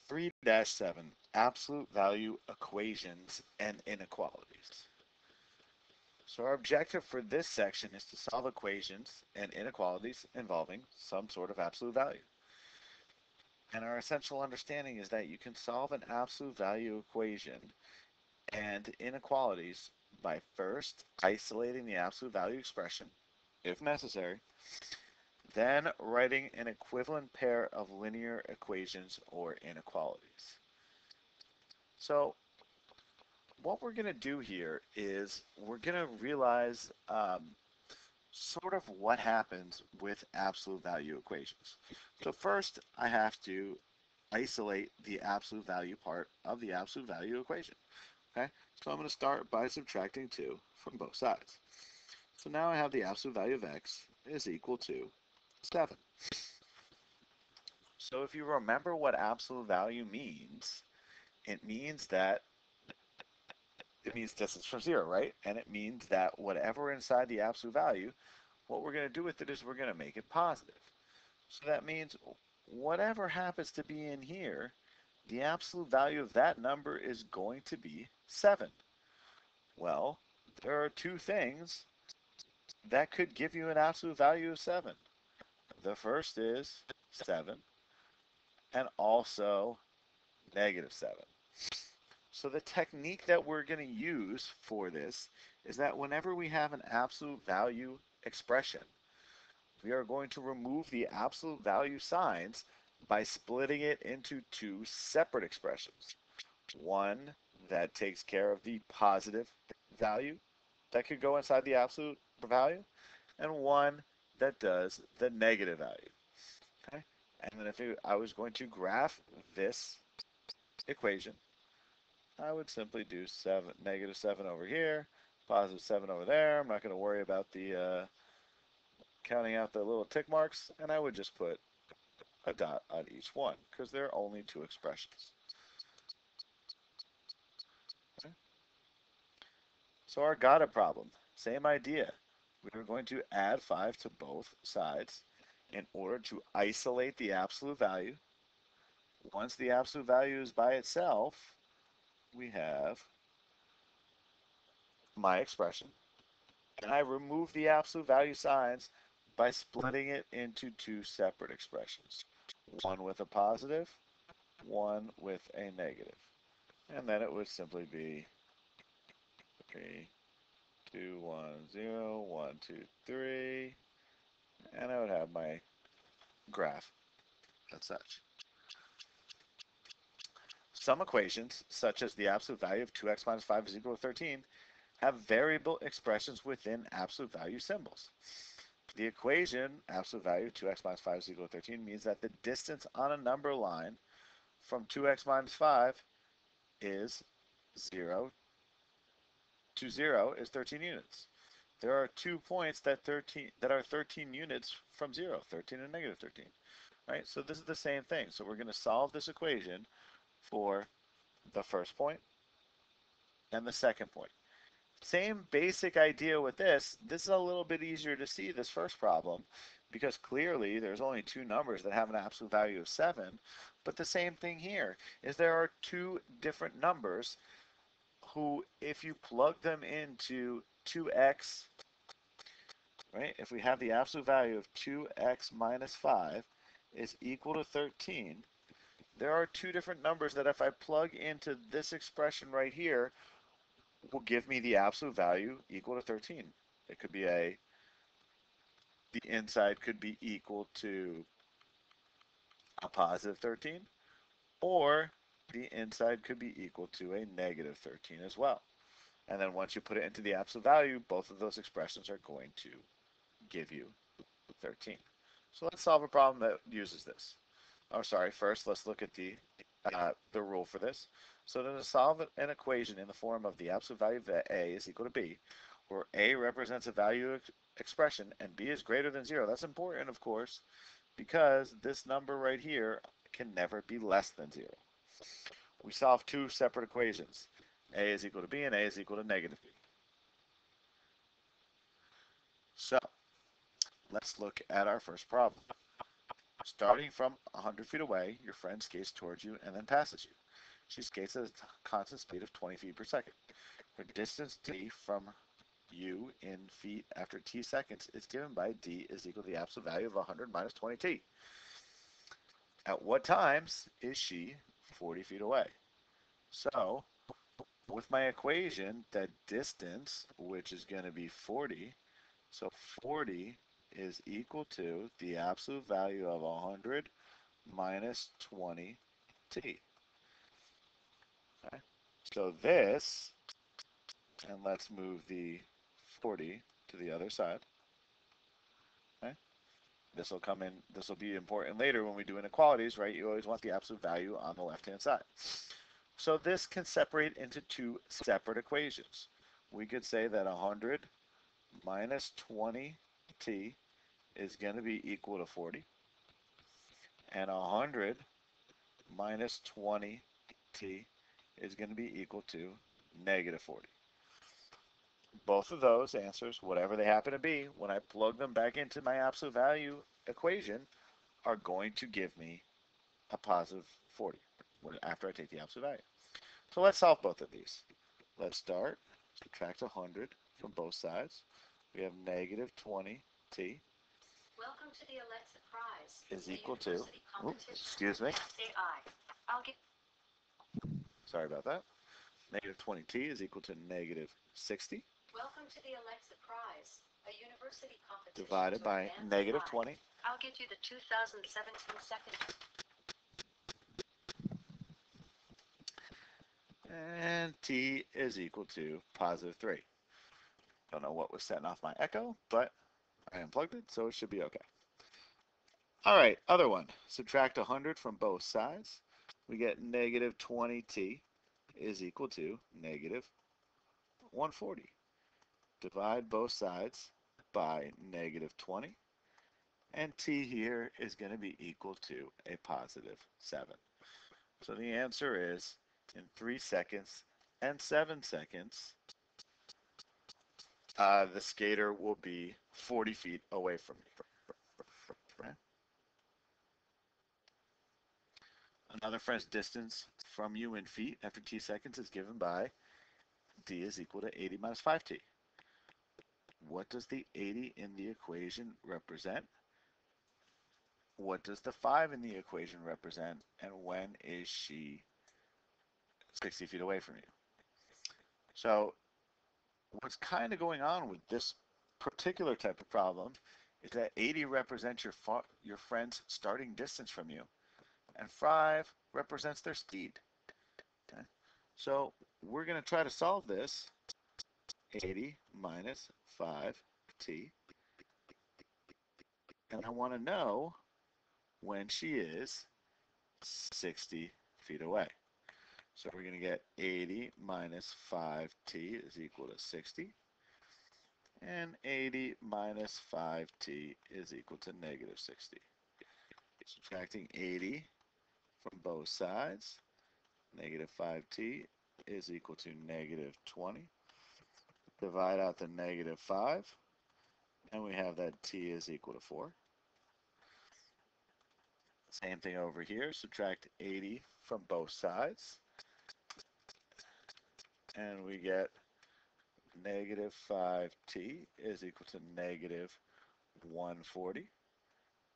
3-7, Absolute Value Equations and Inequalities. So our objective for this section is to solve equations and inequalities involving some sort of absolute value. And our essential understanding is that you can solve an absolute value equation and inequalities by first isolating the absolute value expression, if necessary, then writing an equivalent pair of linear equations or inequalities. So what we're going to do here is we're going to realize sort of what happens with absolute value equations. So first, I have to isolate the absolute value part of the absolute value equation. Okay, so I'm going to start by subtracting 2 from both sides. So now I have the absolute value of x is equal to 7. So if you remember what absolute value means, it means distance from 0, right? And it means that whatever inside the absolute value, what we're going to do with it is we're going to make it positive. So that means whatever happens to be in here, the absolute value of that number is going to be 7. Well, there are two things that could give you an absolute value of 7. The first is 7 and also -7. So the technique that we're going to use for this is that whenever we have an absolute value expression, we are going to remove the absolute value signs by splitting it into two separate expressions. One that takes care of the positive value that could go inside the absolute value, and one that does the negative value. Okay? And then if I was going to graph this equation, I would simply do -7 over here, +7 over there. I'm not going to worry about the counting out the little tick marks, and I would just put a dot on each one because there are only two expressions. Okay? So our got it problem, same idea. We are going to add 5 to both sides in order to isolate the absolute value. Once the absolute value is by itself, we have my expression, and I remove the absolute value signs by splitting it into two separate expressions, one with a positive, one with a negative. And then it would simply be 3, 2, 1, 0, 1, 2, 3, and I would have my graph as such. Some equations, such as the absolute value of 2x minus 5 is equal to 13, have variable expressions within absolute value symbols. The equation, absolute value 2x minus 5 is equal to 13, means that the distance on a number line from 2x minus 5 is 0 to 0 is 13 units. There are 2 points that are 13 units from 0, 13 and -13. Right? So this is the same thing. So we're going to solve this equation for the first point and the second point. Same basic idea with this. This is a little bit easier to see, this first problem, because clearly there's only two numbers that have an absolute value of 7. But the same thing here is there are two different numbers who, if you plug them into 2x, right, if we have the absolute value of 2x minus 5 is equal to 13, there are two different numbers that if I plug into this expression right here will give me the absolute value equal to 13. It could be the inside could be equal to a positive 13, or the inside could be equal to a negative 13 as well. And then once you put it into the absolute value, both of those expressions are going to give you 13. So let's solve a problem that uses this. Oh, sorry, first let's look at the rule for this. So to solve an equation in the form of the absolute value of a is equal to b, where a represents a value expression and b is greater than 0. That's important, of course, because this number right here can never be less than 0. We solve two separate equations. A is equal to b and a is equal to negative b. So let's look at our first problem. Starting from 100 feet away, your friend skates towards you and then passes you. She skates at a constant speed of 20 feet per second. Her distance t from you in feet after t seconds is given by d is equal to the absolute value of 100 minus 20t. At what times is she 40 feet away? So, with my equation, that distance, which is going to be 40, so 40 is equal to the absolute value of 100 minus 20t. Okay? So this, and let's move the 40 to the other side. Okay? This will come in, this will be important later when we do inequalities, right? You always want the absolute value on the left-hand side. So this can separate into two separate equations. We could say that 100 minus 20t is going to be equal to 40. And 100 minus 20t is going to be equal to negative 40. Both of those answers, whatever they happen to be, when I plug them back into my absolute value equation, are going to give me a positive 40 after I take the absolute value. So let's solve both of these. Let's start, subtract 100 from both sides. We have negative 20t. Welcome to the Alexa Prize. Is equal to, excuse me. Sorry about that. Negative 20t is equal to negative 60. Welcome to the Alexa Prize, a university competition divided by negative 20. I'll get you the 2017 second. And t is equal to positive 3. Don't know what was setting off my echo, but I unplugged it, so it should be okay. All right, other one. Subtract 100 from both sides. We get negative 20t is equal to negative 140. Divide both sides by negative 20. And t here is going to be equal to a positive 7. So the answer is, in 3 seconds and 7 seconds, the skater will be 40 feet away from me. Okay? Another friend's distance from you in feet after t seconds is given by d is equal to 80 minus 5t. What does the 80 in the equation represent? What does the 5 in the equation represent? And when is she 60 feet away from you? So what's kind of going on with this particular type of problem is that 80 represents your friend's starting distance from you, and 5 represents their speed. Okay? So we're going to try to solve this. 80 minus 5t. And I want to know when she is 60 feet away. So we're going to get 80 minus 5t is equal to 60. And 80 minus 5t is equal to negative 60. Subtracting 80 from both sides, negative 5t is equal to negative 20. Divide out the negative 5, and we have that t is equal to 4. Same thing over here. Subtract 80 from both sides, and we get negative 5t is equal to negative 140.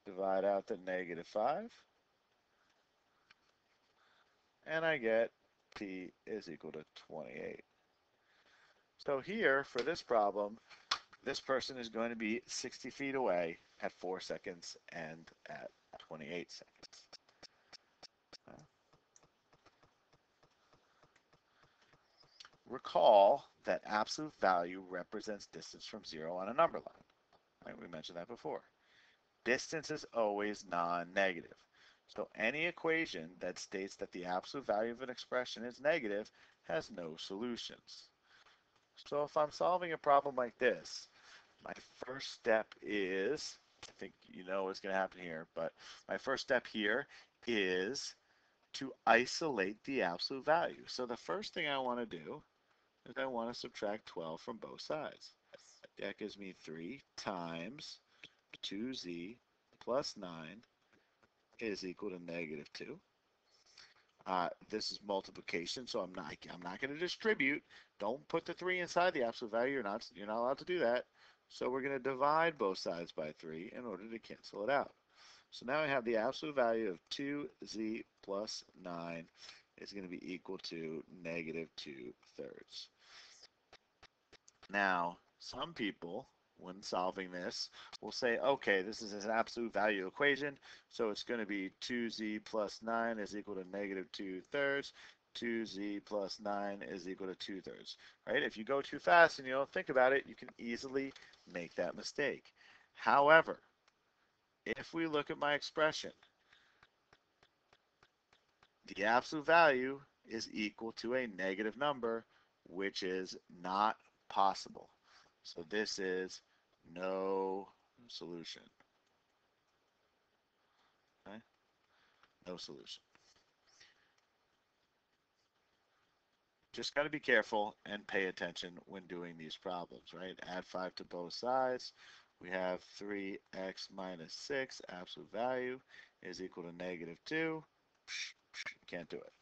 Divide out the negative 5, and I get t is equal to 28. So here, for this problem, this person is going to be 60 feet away at 4 seconds and at 28 seconds. Recall that absolute value represents distance from 0 on a number line. Right? We mentioned that before. Distance is always non-negative. So any equation that states that the absolute value of an expression is negative has no solutions. So if I'm solving a problem like this, my first step is, I think you know what's going to happen here, but my first step here is to isolate the absolute value. So the first thing I want to do is I want to subtract 12 from both sides. That gives me 3 times 2z plus 9 is equal to -2. This is multiplication, so I'm not going to distribute. Don't put the 3 inside the absolute value. You're not allowed to do that. So we're going to divide both sides by 3 in order to cancel it out. So now we have the absolute value of 2z plus 9 is going to be equal to -2/3. Now, some people, when solving this, will say, okay, this is an absolute value equation, so it's going to be 2z plus 9 is equal to -2/3. 2z plus 9 is equal to 2/3. Right? If you go too fast and you don't think about it, you can easily make that mistake. However, if we look at my expression, the absolute value is equal to a negative number, which is not possible. So this is no solution. Okay? No solution. Just got to be careful and pay attention when doing these problems, right? Add 5 to both sides. We have 3x minus 6, absolute value, is equal to -2. Can't do it.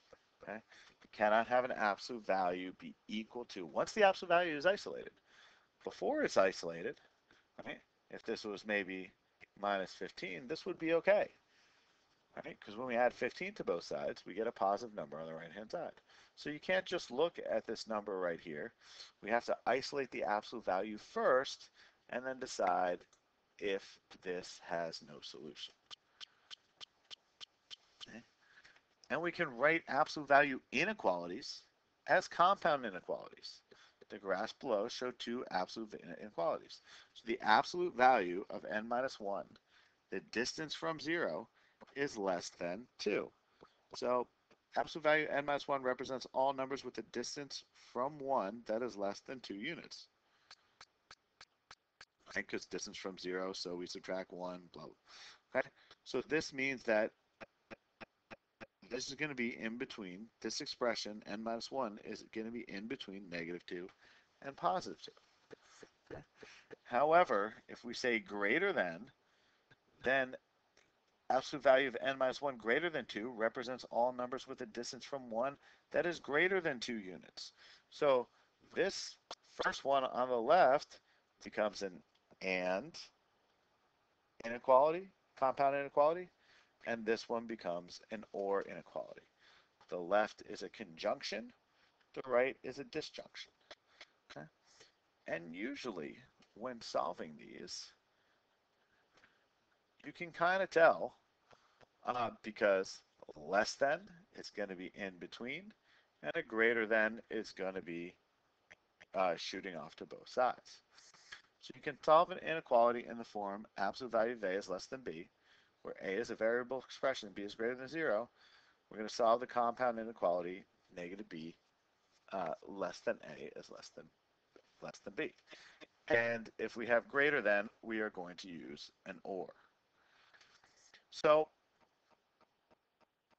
Okay? You cannot have an absolute value be equal to, once the absolute value is isolated. Before it's isolated, right? If this was maybe -15, this would be okay. Right? Because when we add 15 to both sides, we get a positive number on the right-hand side. So you can't just look at this number right here. We have to isolate the absolute value first and then decide if this has no solution. Okay? And we can write absolute value inequalities as compound inequalities. The graphs below show two absolute inequalities. So the absolute value of n minus 1, the distance from 0, is less than 2. So absolute value n minus 1 represents all numbers with a distance from 1 that is less than 2 units. Right? Because distance from 0, so we subtract 1, blah, blah. Okay? So this means that this is going to be in between, this expression, n minus 1, is going to be in between -2 and +2. Okay? However, if we say greater than, then absolute value of n minus 1 greater than 2 represents all numbers with a distance from 1 that is greater than 2 units. So this first one on the left becomes an and inequality, compound inequality, and this one becomes an or inequality. The left is a conjunction, the right is a disjunction. Okay? And usually when solving these, you can kind of tell because less than is going to be in between, and a greater than is going to be shooting off to both sides. So you can solve an inequality in the form absolute value of a is less than b, where a is a variable expression, b is greater than 0. We're going to solve the compound inequality, -b less than a is less than b. And if we have greater than, we are going to use an or. So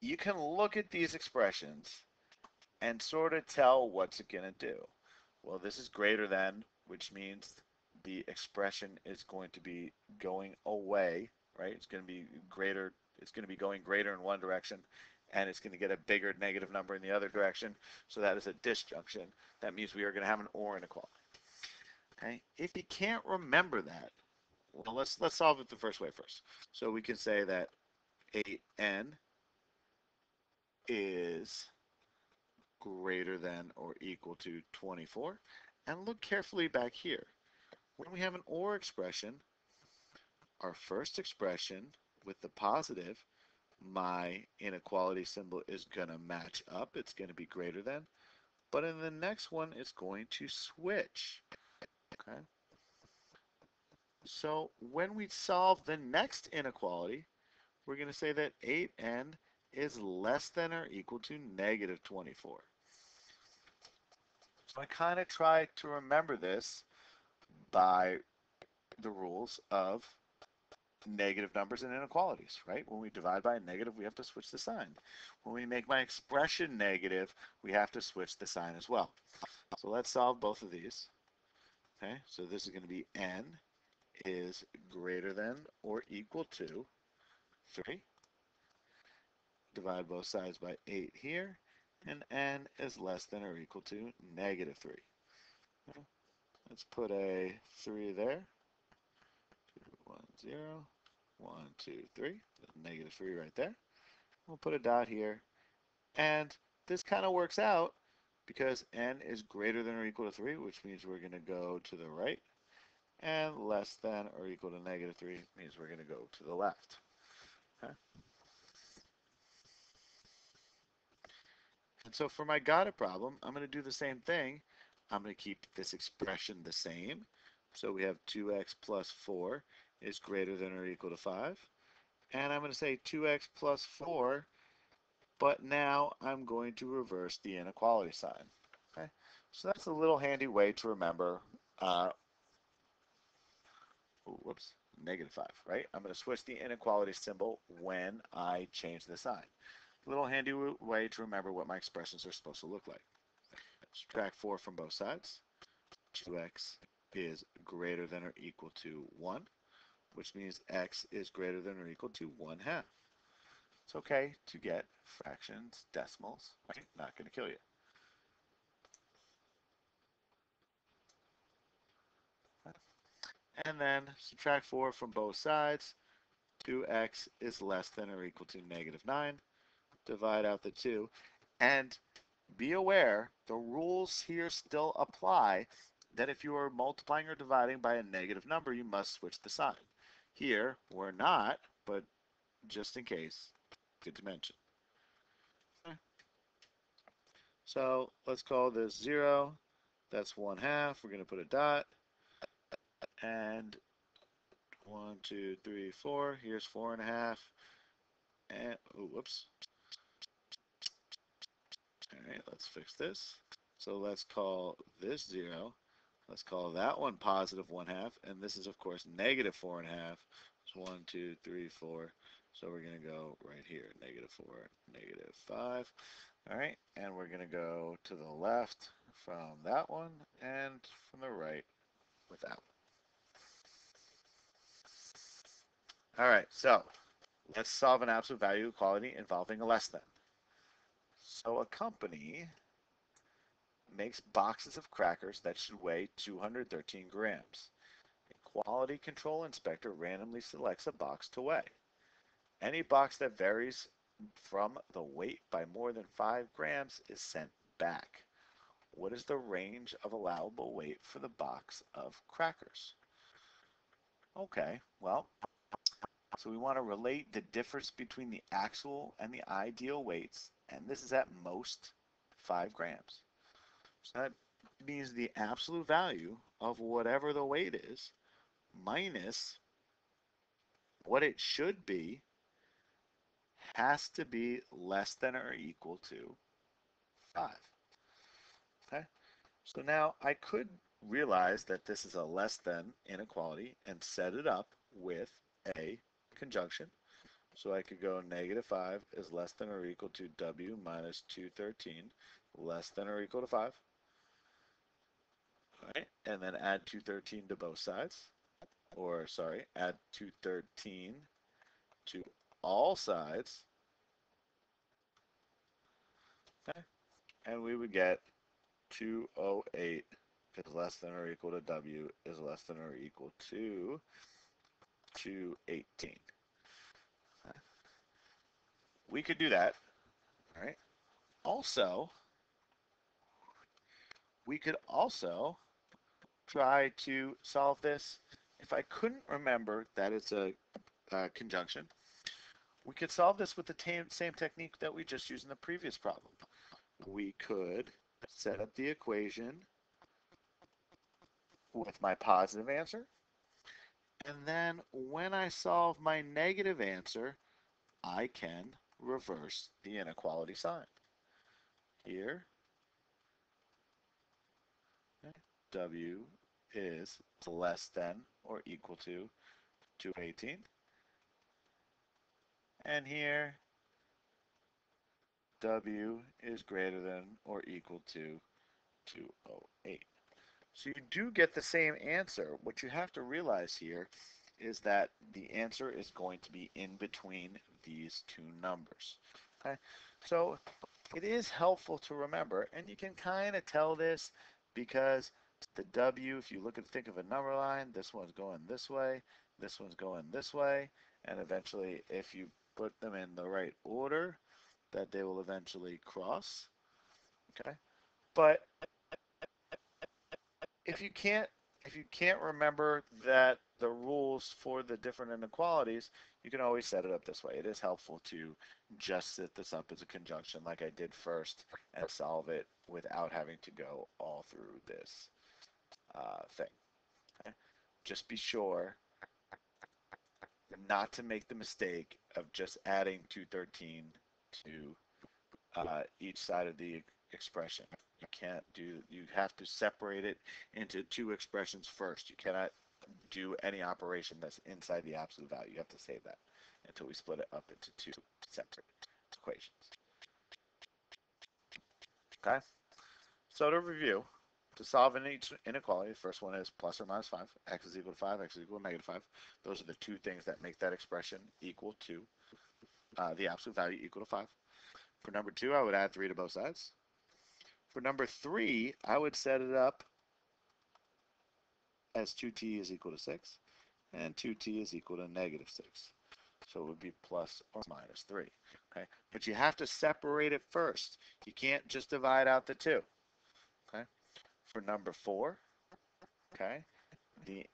you can look at these expressions and sort of tell what's it going to do. Well, this is greater than, which means the expression is going to be going away, right? It's going to be greater, it's going to be going greater in one direction, and it's going to get a bigger negative number in the other direction. So that is a disjunction. That means we are going to have an or inequality. Okay? If you can't remember that, well, let's solve it the first way first. So we can say that 8n is greater than or equal to 24. And look carefully back here. When we have an or expression, our first expression with the positive, my inequality symbol is going to match up. It's going to be greater than. But in the next one, it's going to switch. Okay. So when we solve the next inequality, we're going to say that 8n is less than or equal to -24. So I kind of try to remember this by the rules of negative numbers and inequalities, right? When we divide by a negative, we have to switch the sign. When we make my expression negative, we have to switch the sign as well. So let's solve both of these. Okay, so this is going to be n is greater than or equal to 3. divide both sides by 8 here, and n is less than or equal to negative 3. Okay. Let's put a 3 there. 2, 1, 0, 1, 2, 3. Negative 3 right there. We'll put a dot here. And this kind of works out because n is greater than or equal to 3, which means we're going to go to the right. And less than or equal to negative 3 means we're going to go to the left. Okay? And so for my got it problem, I'm going to do the same thing. I'm going to keep this expression the same. So we have 2x plus 4 is greater than or equal to 5. And I'm going to say 2x plus 4, but now I'm going to reverse the inequality sign. Okay? So that's a little handy way to remember, whoops, negative 5, right? I'm going to switch the inequality symbol when I change the sign. A little handy way to remember what my expressions are supposed to look like. Subtract 4 from both sides. 2x is greater than or equal to 1, which means x is greater than or equal to 1/2. It's okay to get fractions, decimals, right? Not going to kill you. And then subtract 4 from both sides. 2x is less than or equal to negative 9. Divide out the 2. And be aware, the rules here still apply that if you are multiplying or dividing by a negative number, you must switch the sign. Here, we're not, but just in case, good to mention. Okay. So let's call this 0. That's 1/2. We're going to put a dot. And 1, 2, 3, 4. Here's 4.5. And, oh, whoops. All right, let's fix this. So let's call this 0. Let's call that one positive 1/2. And this is, of course, negative 4.5. So 1, 2, 3, 4. So we're going to go right here. Negative 4, negative 5. All right, and we're going to go to the left from that one and from the right with that one. All right, so let's solve an absolute value equality involving a less than. So a company makes boxes of crackers that should weigh 213 grams. A quality control inspector randomly selects a box to weigh. Any box that varies from the weight by more than 5 grams is sent back. What is the range of allowable weight for the box of crackers? Okay, well, so we want to relate the difference between the actual and the ideal weights, and this is at most 5 grams. So that means the absolute value of whatever the weight is minus what it should be has to be less than or equal to 5. Okay? So now I could realize that this is a less than inequality and set it up with a conjunction. So I could go negative 5 is less than or equal to w minus 213 less than or equal to 5. All right, and then add 213 to both sides. Or, sorry, add 213 to all sides. Okay, and we would get 208 is less than or equal to w is less than or equal to 218. Okay. We could do that. All right. Also, we could also try to solve this. If I couldn't remember that it's a conjunction, we could solve this with the same technique that we just used in the previous problem. We could set up the equation with my positive answer, and then when I solve my negative answer, I can reverse the inequality sign. Here, okay, w is less than or equal to 218. And here, w is greater than or equal to 208. So you do get the same answer. What you have to realize here is that the answer is going to be in between these two numbers. Okay, so it is helpful to remember, and you can kind of tell this because the W, if you think of a number line, this one's going this way, this one's going this way, and eventually, if you put them in the right order, that they will eventually cross. Okay, but if you can't remember that the rules for the different inequalities, you can always set it up this way. It is helpful to just set this up as a conjunction like I did first and solve it without having to go all through this thing. Okay? Just be sure not to make the mistake of just adding 213 to each side of the expression. You can't do, you have to separate it into two expressions first. You cannot do any operation that's inside the absolute value. You have to save that until we split it up into two separate equations. Okay? So to review, to solve an inequality, the first one is plus or minus 5. X is equal to 5, x is equal to negative 5. Those are the two things that make that expression equal to the absolute value equal to 5. For number 2, I would add 3 to both sides. For number 3, I would set it up as 2t is equal to 6, and 2t is equal to negative 6. So it would be plus or minus 3. Okay, but you have to separate it first. You can't just divide out the 2. Okay, for number 4, okay, the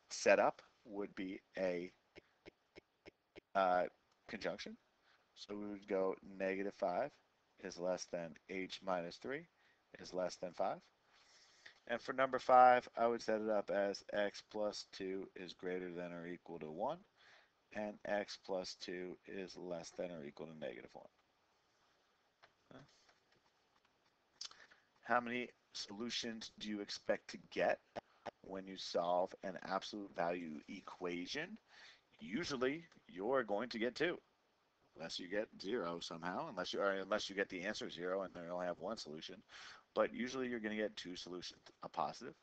setup would be a conjunction. So we would go negative 5 is less than h minus 3 is less than 5. And for number 5, I would set it up as x plus 2 is greater than or equal to 1, and x plus 2 is less than or equal to negative 1. How many solutions do you expect to get when you solve an absolute value equation? Usually, you're going to get 2, unless you get 0 somehow, unless you get the answer 0 and they only have one solution. But usually, you're going to get 2 solutions: a positive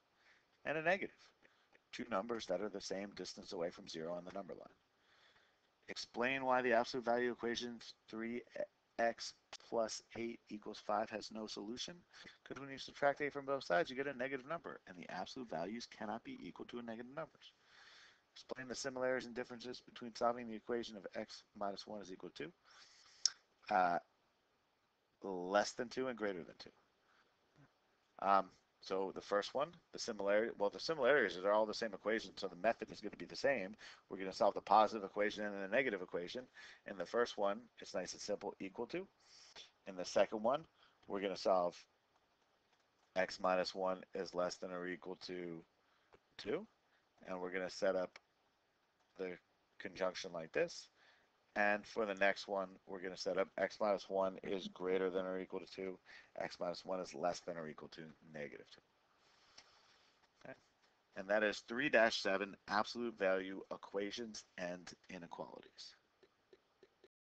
and a negative. 2 numbers that are the same distance away from 0 on the number line. Explain why the absolute value equation 3x plus 8 equals 5 has no solution. Because when you subtract 8 from both sides, you get a negative number, and the absolute values cannot be equal to a negative numbers. Explain the similarities and differences between solving the equation of x minus 1 is equal to less than 2 and greater than 2. So the first one, the similarities are all the same equation, so the method is going to be the same. We're going to solve the positive equation and the negative equation. In the first one, it's nice and simple, equal to. In the second one, we're going to solve x minus 1 is less than or equal to 2. And we're going to set up the conjunction like this. And for the next one, we're going to set up x minus 1 is greater than or equal to 2. X minus 1 is less than or equal to negative 2. Okay. And that is 3-7 absolute value equations and inequalities.